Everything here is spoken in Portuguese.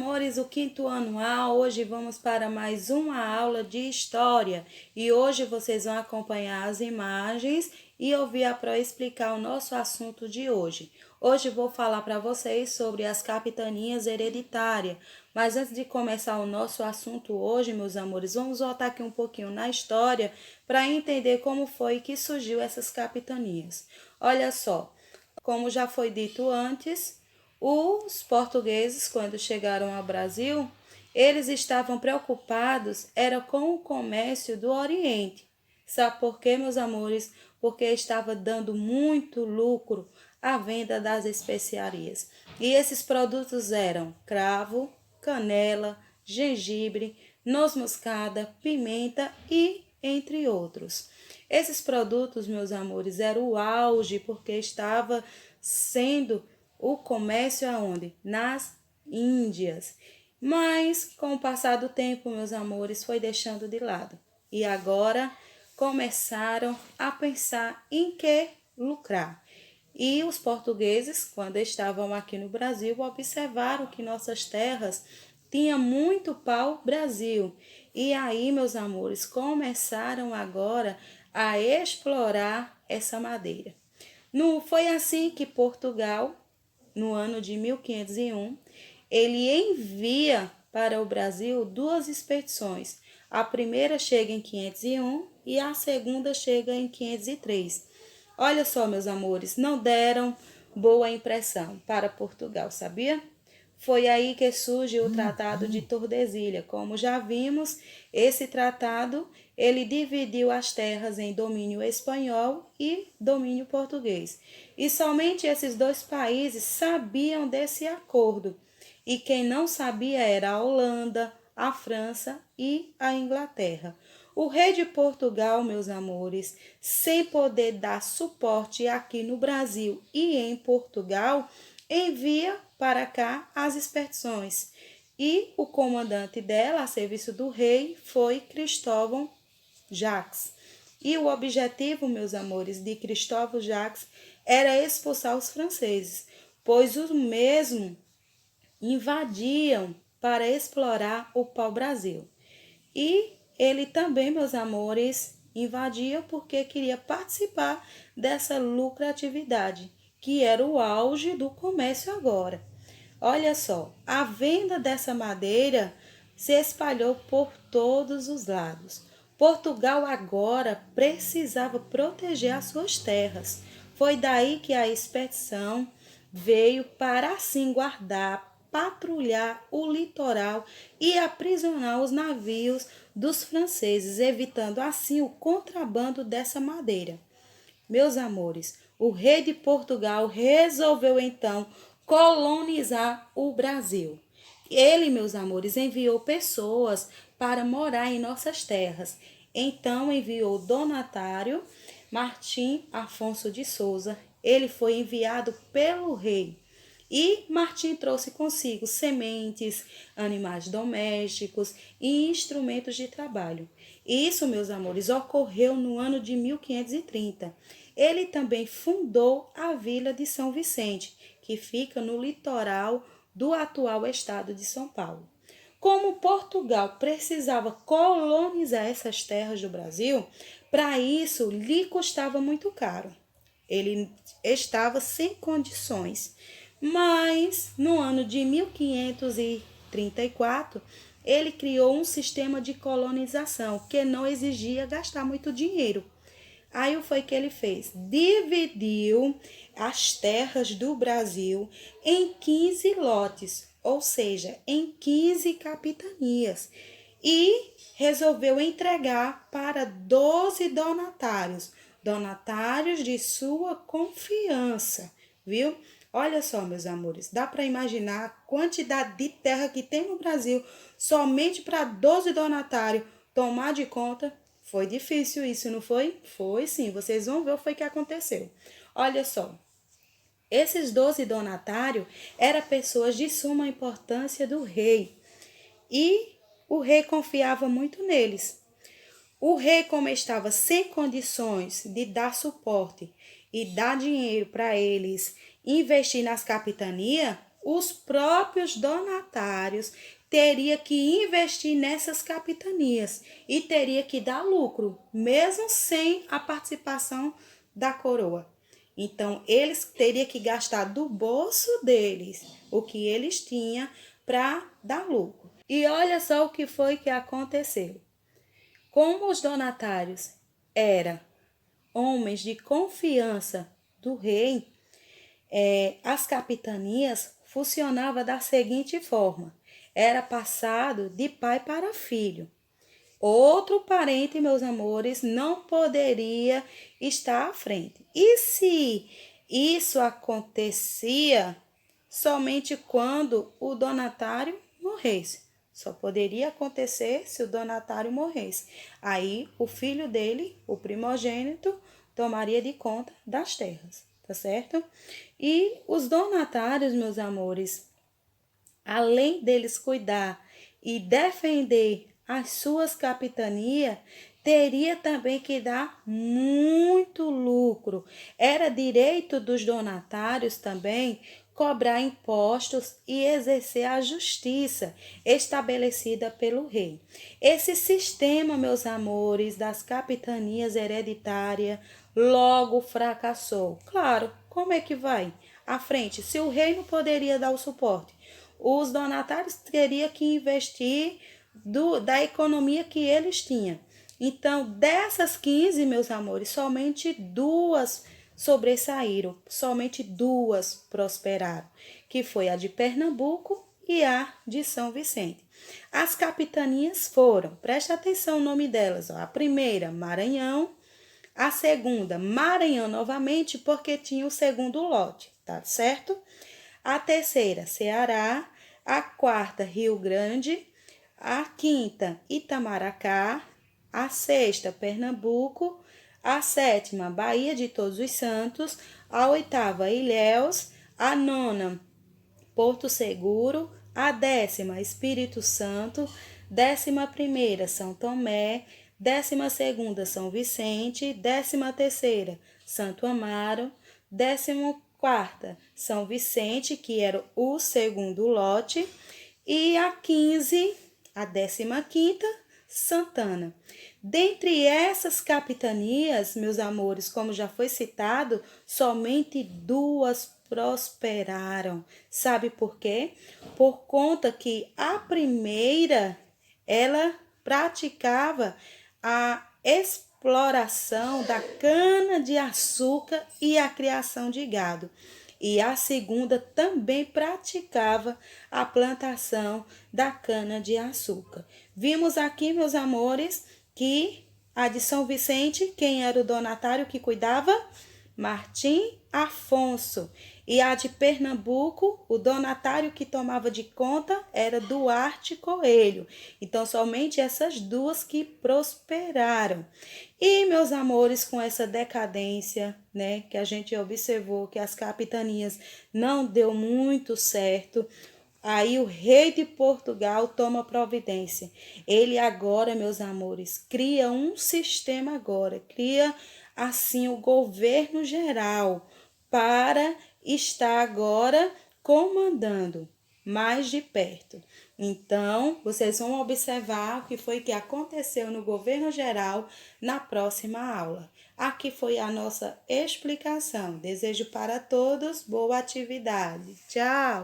amores, o quinto anual, hoje vamos para mais uma aula de história e hoje vocês vão acompanhar as imagens e ouvir a Pro explicar o nosso assunto de hoje. Hoje vou falar para vocês sobre as capitanias hereditárias, mas antes de começar o nosso assunto hoje, meus amores, vamos voltar aqui um pouquinho na história para entender como foi que surgiu essas capitanias. Olha só, como já foi dito antes, os portugueses, quando chegaram ao Brasil, eles estavam preocupados era com o comércio do Oriente. Sabe por quê, meus amores? Porque estava dando muito lucro a venda das especiarias. E esses produtos eram cravo, canela, gengibre, noz moscada, pimenta e entre outros. Esses produtos, meus amores, eram o auge porque estava sendo o comércio aonde? Nas Índias. Mas, com o passar do tempo, meus amores, foi deixando de lado. E agora começaram a pensar em que lucrar. E os portugueses, quando estavam aqui no Brasil, observaram que nossas terras tinham muito pau-brasil. E aí, meus amores, começaram agora a explorar essa madeira. Não foi assim que Portugal, no ano de 1501, ele envia para o Brasil duas expedições. A primeira chega em 501 e a segunda chega em 503. Olha só, meus amores, não deram boa impressão para Portugal, sabia? Foi aí que surge o Tratado de Tordesilhas. Como já vimos, esse tratado ele dividiu as terras em domínio espanhol e domínio português. E somente esses dois países sabiam desse acordo. E quem não sabia era a Holanda, a França e a Inglaterra. O rei de Portugal, meus amores, sem poder dar suporte aqui no Brasil e em Portugal, envia para cá as expedições. E o comandante dela, a serviço do rei, foi Cristóvão Jacques. E o objetivo, meus amores, de Cristóvão Jacques era expulsar os franceses, pois os mesmos invadiam para explorar o pau-brasil. E ele também, meus amores, invadia porque queria participar dessa lucratividade, que era o auge do comércio agora. Olha só, a venda dessa madeira se espalhou por todos os lados. Portugal agora precisava proteger as suas terras. Foi daí que a expedição veio para assim guardar, patrulhar o litoral e aprisionar os navios dos franceses, evitando assim o contrabando dessa madeira. Meus amores, o rei de Portugal resolveu então colonizar o Brasil. Ele, meus amores, enviou pessoas para morar em nossas terras. Então enviou Donatário Martim Afonso de Souza. Ele foi enviado pelo rei. E Martim trouxe consigo sementes, animais domésticos e instrumentos de trabalho. Isso, meus amores, ocorreu no ano de 1530. Ele também fundou a vila de São Vicente, que fica no litoral do atual estado de São Paulo. Como Portugal precisava colonizar essas terras do Brasil, para isso lhe custava muito caro. Ele estava sem condições. Mas, no ano de 1534, ele criou um sistema de colonização que não exigia gastar muito dinheiro. Aí foi que ele fez? Dividiu as terras do Brasil em 15 lotes, ou seja, em 15 capitanias. E resolveu entregar para 12 donatários, donatários de sua confiança, viu? Olha só, meus amores, dá para imaginar a quantidade de terra que tem no Brasil somente para 12 donatários tomar de conta? Foi difícil isso, não foi? Foi sim, vocês vão ver o que foi que aconteceu. Olha só, esses 12 donatários eram pessoas de suma importância do rei e o rei confiava muito neles. O rei, como estava sem condições de dar suporte e dar dinheiro para eles investir nas capitanias, os próprios donatários teria que investir nessas capitanias e teria que dar lucro, mesmo sem a participação da coroa. Então, eles teriam que gastar do bolso deles o que eles tinham para dar lucro. E olha só o que foi que aconteceu. Como os donatários eram homens de confiança do rei, as capitanias funcionavam da seguinte forma: era passado de pai para filho. Outro parente, meus amores, não poderia estar à frente. E se isso acontecia somente quando o donatário morresse? Só poderia acontecer se o donatário morresse. Aí o filho dele, o primogênito, tomaria de conta das terras, tá certo? E os donatários, meus amores, além deles cuidar e defender as suas capitanias, teria também que dar muito lucro. Era direito dos donatários também cobrar impostos e exercer a justiça estabelecida pelo rei. Esse sistema, meus amores, das capitanias hereditárias logo fracassou. Claro, como é que vai à frente? Se o rei não poderia dar o suporte, os donatários teriam que investir da economia que eles tinham. Então, dessas 15, meus amores, somente 2 sobressaíram, somente 2 prosperaram, que foi a de Pernambuco e a de São Vicente. As capitanias foram, presta atenção no nome delas, ó, a primeira, Maranhão, a segunda, Maranhão novamente, porque tinha o segundo lote, tá certo? A terceira, Ceará, a quarta, Rio Grande, a quinta, Itamaracá, a sexta, Pernambuco, a sétima, Bahia de Todos os Santos, a oitava, Ilhéus, a nona, Porto Seguro, a 10ª, Espírito Santo, 11ª, São Tomé, 12ª, São Vicente, 13ª, Santo Amaro, 14ª, São Vicente, que era o segundo lote, e a 15, a 15ª, Santana. Dentre essas capitanias, meus amores, como já foi citado, somente 2 prosperaram. Sabe por quê? Por conta que a primeira, ela praticava a exploração da cana-de-açúcar e a criação de gado. E a segunda também praticava a plantação da cana-de-açúcar. Vimos aqui, meus amores, que a de São Vicente, quem era o donatário que cuidava? Martim Afonso. E a de Pernambuco, o donatário que tomava de conta era Duarte Coelho. Então, somente essas 2 que prosperaram. E, meus amores, com essa decadência, né, que a gente observou que as capitanias não deu muito certo, aí o rei de Portugal toma providência. Ele agora, meus amores, cria um sistema agora, cria assim o governo geral para estar agora comandando mais de perto. Então, vocês vão observar o que foi que aconteceu no governo geral na próxima aula. Aqui foi a nossa explicação. Desejo para todos boa atividade. Tchau!